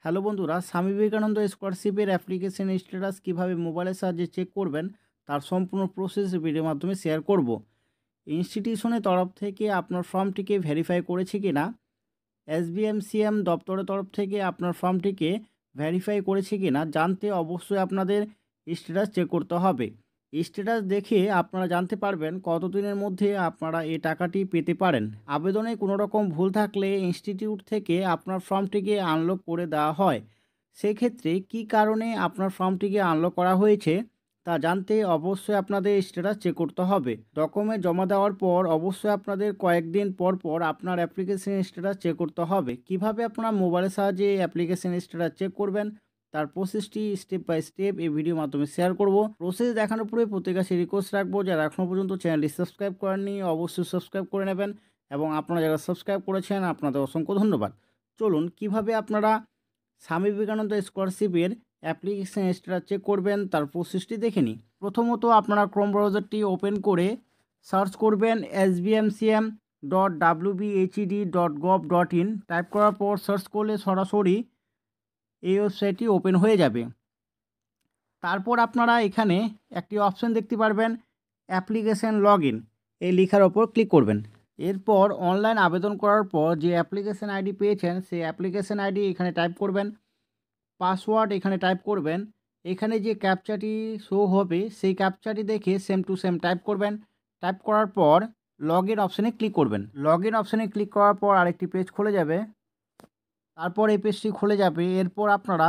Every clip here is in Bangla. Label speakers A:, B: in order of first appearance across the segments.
A: হ্যালো বন্ধুরা, স্বামী বিবেকানন্দ স্কলারশিপের অ্যাপ্লিকেশন স্ট্যাটাস কীভাবে মোবাইলের সাহায্যে চেক করবেন তার সম্পূর্ণ প্রসেস ভিডিওর মাধ্যমে শেয়ার করব। ইনস্টিটিউশনের তরফ থেকে আপনার ফর্মটিকে ভেরিফাই করেছে কিনা, এসবিএমসিএম দপ্তরের তরফ থেকে আপনার ফর্মটিকে ভেরিফাই করেছে কিনা জানতে অবশ্যই আপনাদের স্ট্যাটাস চেক করতে হবে। স্ট্যাটাস দেখে আপনারা জানতে পারবেন কতদিনের মধ্যে আপনারা এই টাকাটি পেতে পারেন। আবেদনে কোনো রকম ভুল থাকলে ইনস্টিটিউট থেকে আপনার ফর্মটিকে আনলক করে দেওয়া হয়। সেক্ষেত্রে কী কারণে আপনার ফর্মটিকে আনলক করা হয়েছে তা জানতে অবশ্যই আপনাদের স্ট্যাটাস চেক করতে হবে। ডকুমেন্ট জমা দেওয়ার পর অবশ্যই আপনাদের কয়েকদিন পর পর আপনার অ্যাপ্লিকেশন স্ট্যাটাস চেক করতে হবে। কিভাবে আপনার মোবাইলের সাহায্যে অ্যাপ্লিকেশন স্ট্যাটাস চেক করবেন তার প্রসেসটি স্টেপ বাই স্টেপ এই ভিডিওর মাধ্যমে শেয়ার করব। প্রসেস দেখানোর পরে প্রত্যেক কাছে রিকোয়েস্ট রাখবো, যারা এখনও পর্যন্ত চ্যানেলটি সাবস্ক্রাইব করেননি অবশ্যই সাবস্ক্রাইব করে নেবেন, এবং আপনারা যারা সাবস্ক্রাইব করেছেন আপনাদের অসংখ্য ধন্যবাদ। চলুন কিভাবে আপনারা স্বামী বিবেকানন্দ স্কলারশিপের অ্যাপ্লিকেশন স্ট্যাটাস চেক করবেন তার প্রসেসটি দেখে নিই। প্রথমত আপনারা ক্রোম ব্রাউজারটি ওপেন করে সার্চ করবেন sbmcm.wbhed.gov.in। টাইপ করার পর সার্চ করলে সরাসরি এই ওয়েবসাইটটি ওপেন হয়ে যাবে। তারপর আপনারা এখানে একটি অপশন দেখতে পারবেন অ্যাপ্লিকেশন লগ ইন, এই লেখার ওপর ক্লিক করবেন। এরপর অনলাইন আবেদন করার পর যে অ্যাপ্লিকেশন আইডি পেয়েছেন সেই অ্যাপ্লিকেশন আইডি এখানে টাইপ করবেন, পাসওয়ার্ড এখানে টাইপ করবেন। এখানে যে ক্যাপচাটি শো হবে সেই ক্যাপচাটি দেখে সেম টু সেম টাইপ করবেন। টাইপ করার পর লগ ইন অপশানে ক্লিক করবেন। লগ ইন অপশানে ক্লিক করার পর আরেকটি পেজ খুলে যাবে। তারপর এই পেজটি খুলে যাবে। এরপর আপনারা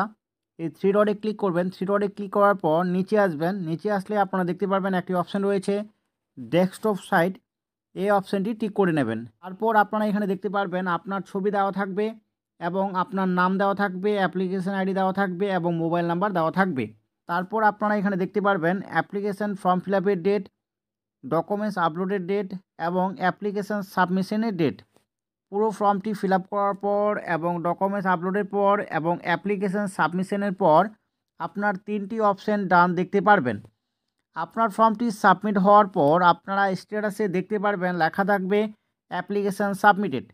A: এই থ্রি ডটে ক্লিক করবেন। থ্রি ডটে ক্লিক করার পর নিচে আসবেন। নিচে আসলে আপনারা দেখতে পারবেন একটি অপশান রয়েছে ডেস্কটপ সাইট, এই অপশানটি টিক করে নেবেন। তারপর আপনারা এখানে দেখতে পারবেন আপনার ছবি দেওয়া থাকবে এবং আপনার নাম দেওয়া থাকবে, অ্যাপ্লিকেশন আইডি দেওয়া থাকবে এবং মোবাইল নাম্বার দেওয়া থাকবে। তারপর আপনারা এখানে দেখতে পারবেন অ্যাপ্লিকেশন ফর্ম ফিল আপের ডেট, ডকুমেন্টস আপলোডের ডেট এবং অ্যাপ্লিকেশন সাবমিশনের ডেট। পুরো ফর্মটি ফিল আপ করার পর এবং ডকুমেন্টস আপলোডের পর এবং অ্যাপ্লিকেশন সাবমিশনের পর আপনার তিনটি অপশান ডান দেখতে পারবেন। আপনার ফর্মটি সাবমিট হওয়ার পর আপনারা স্ট্যাটাসে দেখতে পারবেন লেখা থাকবে অ্যাপ্লিকেশান সাবমিটেড।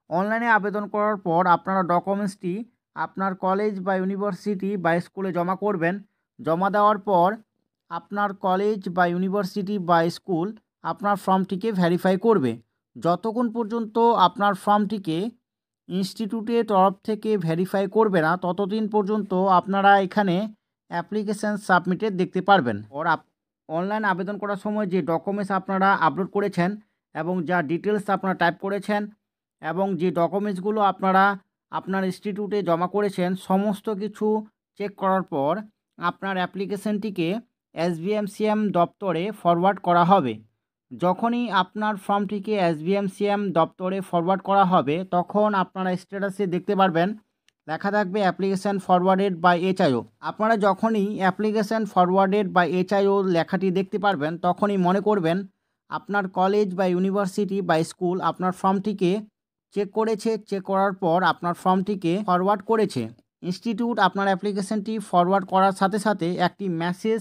A: অনলাইনে আবেদন করার পর আপনারা ডকুমেন্টসটি আপনার কলেজ বা ইউনিভার্সিটি বা স্কুলে জমা করবেন। জমা দেওয়ার পর আপনার কলেজ বা ইউনিভার্সিটি বা স্কুল আপনার ফর্মটিকে ভেরিফাই করবে। যতক্ষণ পর্যন্ত আপনার ফর্মটিকে ইনস্টিটিউটের তরফ থেকে ভেরিফাই করবে না ততদিন পর্যন্ত আপনারা এখানে অ্যাপ্লিকেশান সাবমিটেড দেখতে পারবেন। অনলাইন আবেদন করার সময় যে ডকুমেন্টস আপনারা আপলোড করেছেন এবং যা ডিটেলস আপনারা টাইপ করেছেন এবং যে ডকুমেন্টসগুলো আপনারা আপনার ইনস্টিটিউটে জমা করেছেন সমস্ত কিছু চেক করার পর আপনার অ্যাপ্লিকেশনটিকে এসবিএমসিএম দপ্তরে ফরওয়ার্ড করা হবে। যখনই আপনার ফর্মটিকে এসবিএমসিএম দপ্তরে ফরওয়ার্ড করা হবে তখন আপনারা স্ট্যাটাসে দেখতে পারবেন লেখা থাকবে অ্যাপ্লিকেশান ফরওয়ার্ডেড বাই এইচআইও। আপনারা যখনই অ্যাপ্লিকেশান ফরওয়ার্ডেড বাই এইচআইও লেখাটি দেখতে পারবেন তখনই মনে করবেন আপনার কলেজ বা ইউনিভার্সিটি বা স্কুল আপনার ফর্মটিকে চেক করেছে। চেক করার পর আপনার ফর্মটিকে ফরওয়ার্ড করেছে। ইনস্টিটিউট আপনার অ্যাপ্লিকেশানটি ফরওয়ার্ড করার সাথে সাথে একটি মেসেজ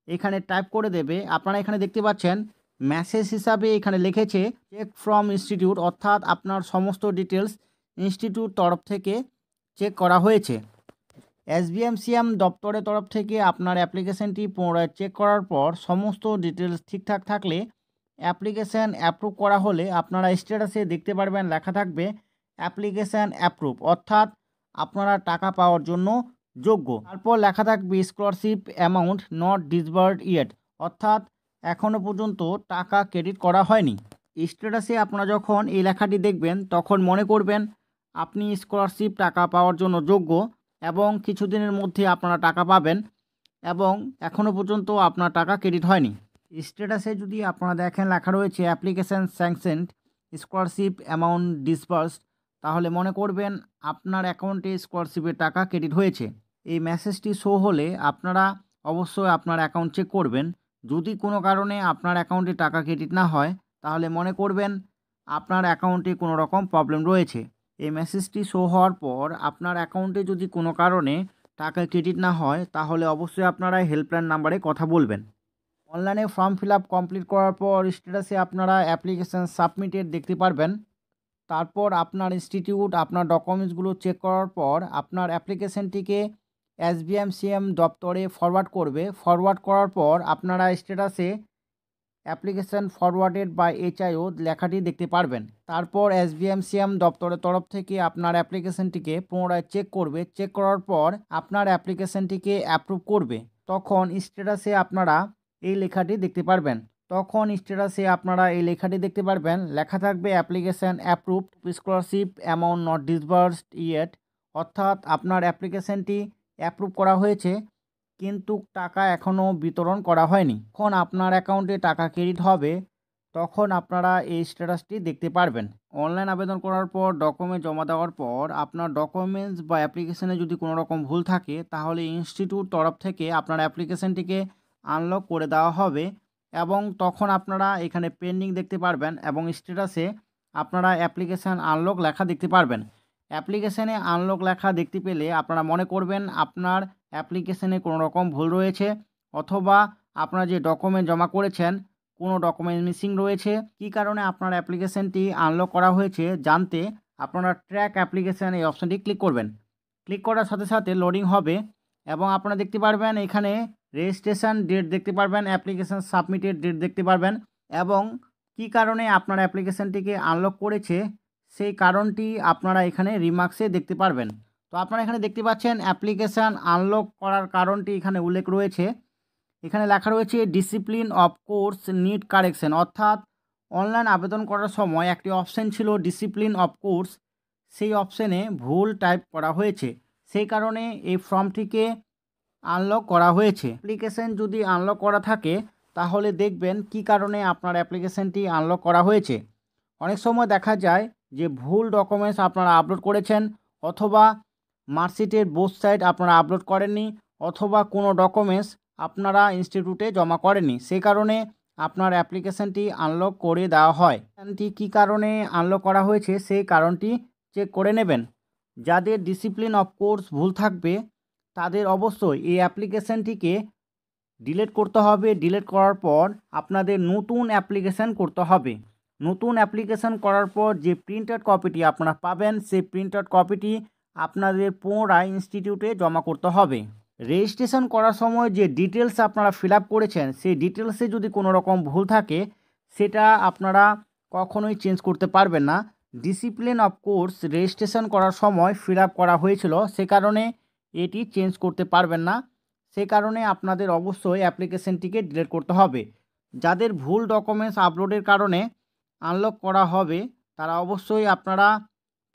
A: এখানে টাইপ করে দেবে। আপনারা এখানে দেখতে পাচ্ছেন মেসেজ হিসাবে এখানে লিখেছে চেক ফ্রম ইনস্টিটিউট, অর্থাৎ আপনার সমস্ত ডিটেলস ইনস্টিটিউট তরফ থেকে চেক করা হয়েছে। এসবিএমসিএম দপ্তরের তরফ থেকে আপনার অ্যাপ্লিকেশানটি পুনরায় চেক করার পর সমস্ত ডিটেলস ঠিকঠাক থাকলে অ্যাপ্লিকেশান অ্যাপ্রুভ করা হলে আপনারা স্ট্যাটাসে দেখতে পারবেন লেখা থাকবে অ্যাপ্লিকেশান অ্যাপ্রুভ, অর্থাৎ আপনারা টাকা পাওয়ার জন্য যোগ্য। তারপর লেখা থাকবে scholarship amount not disbursed yet, অর্থাৎ এখনও পর্যন্ত টাকা ক্রেডিট করা হয়নি। স্ট্যাটাসে আপনারা যখন এই লেখাটি দেখবেন তখন মনে করবেন আপনি স্কলারশিপ টাকা পাওয়ার জন্য যোগ্য এবং কিছুদিনের মধ্যে আপনারা টাকা পাবেন এবং এখনও পর্যন্ত আপনার টাকা ক্রেডিট হয়নি। স্ট্যাটাসে যদি আপনারা দেখেন লেখা রয়েছে application sanctioned scholarship amount disbursed, তাহলে মনে করবেন আপনার অ্যাকাউন্টে স্কলারশিপের টাকা ক্রেডিট হয়েছে। এই মেসেজটি শো হলে আপনারা অবশ্যই আপনার অ্যাকাউন্ট চেক করবেন। যদি কোনো কারণে আপনার অ্যাকাউন্টে টাকা ক্রেডিট না হয় তাহলে মনে করবেন আপনার অ্যাকাউন্টে কোনো রকম প্রবলেম রয়েছে। এই মেসেজটি শো হওয়ার পর আপনার অ্যাকাউন্টে যদি কোনো কারণে টাকা ক্রেডিট না হয় তাহলে অবশ্যই আপনারা হেল্পলাইন নাম্বারে কথা বলবেন। অনলাইনে ফর্ম ফিল আপ কমপ্লিট করার পর স্ট্যাটাসে আপনারা অ্যাপ্লিকেশান সাবমিটেড দেখতে পারবেন। তারপর আপনার ইনস্টিটিউট আপনার ডকুমেন্টসগুলো চেক করার পর আপনার অ্যাপ্লিকেশনটিকে SBMCM দপ্তরে ফরওয়ার্ড করবে। ফরওয়ার্ড করার পর আপনারা স্ট্যাটাসে অ্যাপ্লিকেশন ফরওয়ার্ডেড বাই HIO লেখাটি দেখতে পারবেন। তারপর SBMCM দপ্তরের তরফ থেকে আপনার অ্যাপ্লিকেশনটিকে পুনরায় চেক করবে। চেক করার পর আপনার অ্যাপ্লিকেশনটিকে অ্যাপ্রুভ করবে। তখন স্ট্যাটাসে আপনারা এই লেখাটি দেখতে পারবেন। লেখা থাকবে application approved, scholarship amount not disbursed yet, অর্থাৎ আপনার অ্যাপ্লিকেশনটি অ্যাপ্রুভ করা হয়েছে কিন্তু টাকা এখনও বিতরণ করা হয়নি। যখন আপনার অ্যাকাউন্টে টাকা ক্রেডিট হবে তখন আপনারা এই স্ট্যাটাসটি দেখতে পারবেন। অনলাইন আবেদন করার পর ডকুমেন্ট জমা দেওয়ার পর আপনার ডকুমেন্টস বা অ্যাপ্লিকেশনে যদি কোনো রকম ভুল থাকে তাহলে ইনস্টিটিউট তরফ থেকে আপনার অ্যাপ্লিকেশনটিকে আনলক করে দেওয়া হবে এবং তখন আপনারা এখানে পেন্ডিং দেখতে পারবেন এবং স্ট্যাটাসে আপনারা অ্যাপ্লিকেশান আনলক লেখা দেখতে পারবেন। অ্যাপ্লিকেশানে আনলক লেখা দেখতে পেলে আপনারা মনে করবেন আপনার অ্যাপ্লিকেশানে কোনো রকম ভুল রয়েছে অথবা আপনারা যে ডকুমেন্ট জমা করেছেন কোনো ডকুমেন্ট মিসিং রয়েছে। কী কারণে আপনার অ্যাপ্লিকেশানটি আনলক করা হয়েছে জানতে আপনারা ট্র্যাক অ্যাপ্লিকেশান এই অপশানটি ক্লিক করবেন। ক্লিক করার সাথে সাথে লোডিং হবে এবং আপনারা দেখতে পারবেন এখানে রেজিস্ট্রেশন ডেট দেখতে পারবেন, অ্যাপ্লিকেশান সাবমিটেড ডেট দেখতে পারবেন এবং কী কারণে আপনার অ্যাপ্লিকেশানটিকে আনলক করেছে সেই কারণটি আপনারা এখানে রিমার্কসে দেখতে পারবেন। তো আপনারা এখানে দেখতে পাচ্ছেন অ্যাপ্লিকেশান আনলক করার কারণটি এখানে উল্লেখ রয়েছে। এখানে লেখা রয়েছে discipline of course need correction, অর্থাৎ অনলাইন আবেদন করার সময় একটি অপশান ছিল ডিসিপ্লিন অফ কোর্স, সেই অপশানে ভুল টাইপ করা হয়েছে, সেই কারণে এই ফর্মটিকে আনলক করা হয়েছে। অ্যাপ্লিকেশান যদি আনলক করা থাকে তাহলে দেখবেন কী কারণে আপনার অ্যাপ্লিকেশানটি আনলক করা হয়েছে। অনেক সময় দেখা যায় যে ভুল ডকুমেন্টস আপনারা আপলোড করেছেন অথবা মার্কশিটের বোথ সাইড আপনারা আপলোড করেননি অথবা কোনো ডকুমেন্টস আপনারা ইনস্টিটিউটে জমা করেননি, সেই কারণে আপনার অ্যাপ্লিকেশানটি আনলক করে দেওয়া হয়। কী কারণে আনলক করা হয়েছে সেই কারণটি চেক করে নেবেন। যাদের ডিসিপ্লিন অফ কোর্স ভুল থাকবে তাদের অবশ্যই এই অ্যাপ্লিকেশানটিকে ডিলিট করতে হবে। ডিলিট করার পর আপনাদের নতুন অ্যাপ্লিকেশান করতে হবে। নতুন অ্যাপ্লিকেশান করার পর যে প্রিন্ট আউট কপিটি আপনারা পাবেন সেই প্রিন্ট আউট কপিটি আপনাদের পুনরায় ইনস্টিটিউটে জমা করতে হবে। রেজিস্ট্রেশন করার সময় যে ডিটেলস আপনারা ফিল আপ করেছেন সেই ডিটেলসে যদি কোনো রকম ভুল থাকে সেটা আপনারা কখনোই চেঞ্জ করতে পারবেন না। ডিসিপ্লিন অফ কোর্স রেজিস্ট্রেশন করার সময় ফিল আপ করা হয়েছিল, সে কারণে এটি চেঞ্জ করতে পারবেন না, সে কারণে আপনাদের অবশ্যই অ্যাপ্লিকেশানটিকে ডিলিট করতে হবে। যাদের ভুল ডকুমেন্টস আপলোডের কারণে আনলক করা হবে তারা অবশ্যই আপনারা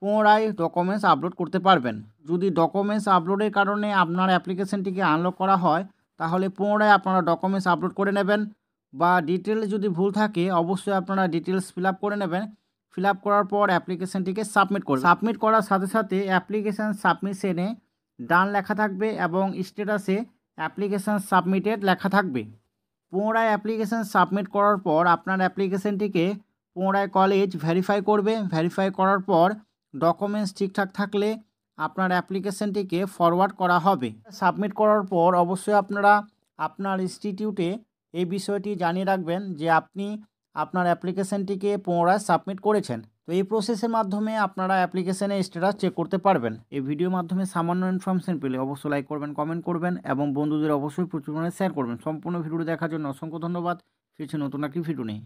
A: পুনরায় ডকুমেন্টস আপলোড করতে পারবেন। যদি ডকুমেন্টস আপলোডের কারণে আপনার অ্যাপ্লিকেশানটিকে আনলক করা হয় তাহলে পুনরায় আপনারা ডকুমেন্টস আপলোড করে নেবেন বা ডিটেলস যদি ভুল থাকে অবশ্যই আপনারা ডিটেলস ফিল আপ করে নেবেন। ফিল আপ করার পর অ্যাপ্লিকেশানটিকে সাবমিট করবেন। সাবমিট করার সাথে সাথে অ্যাপ্লিকেশান সাবমিশনে ডান লেখা থাকবে এবং স্ট্যাটাসে অ্যাপ্লিকেশান সাবমিটেড লেখা থাকবে। পুনরায় অ্যাপ্লিকেশান সাবমিট করার পর আপনার অ্যাপ্লিকেশানটিকে পুনরায় কলেজ ভেরিফাই করবে। ভেরিফাই করার পর ডকুমেন্টস ঠিকঠাক থাকলে আপনার অ্যাপ্লিকেশানটিকে ফরওয়ার্ড করা হবে। সাবমিট করার পর অবশ্যই আপনারা আপনার ইনস্টিটিউটে এই বিষয়টি জানিয়ে রাখবেন যে আপনি আপনার অ্যাপ্লিকেশানটিকে পুনরায় সাবমিট করেছেন। তো এই প্রসেসের মাধ্যমে আপনারা অ্যাপ্লিকেশানের স্ট্যাটাস চেক করতে পারবেন। এই ভিডিওর মাধ্যমে সামান্য ইনফরমেশন পেলে অবশ্যই লাইক করবেন, কমেন্ট করবেন এবং বন্ধুদের অবশ্যই প্রচুর পরিমাণে শেয়ার করবেন। সম্পূর্ণ ভিডিওটি দেখার জন্য অসংখ্য ধন্যবাদ। ফিরছে নতুন একটি ভিডিও নিয়ে।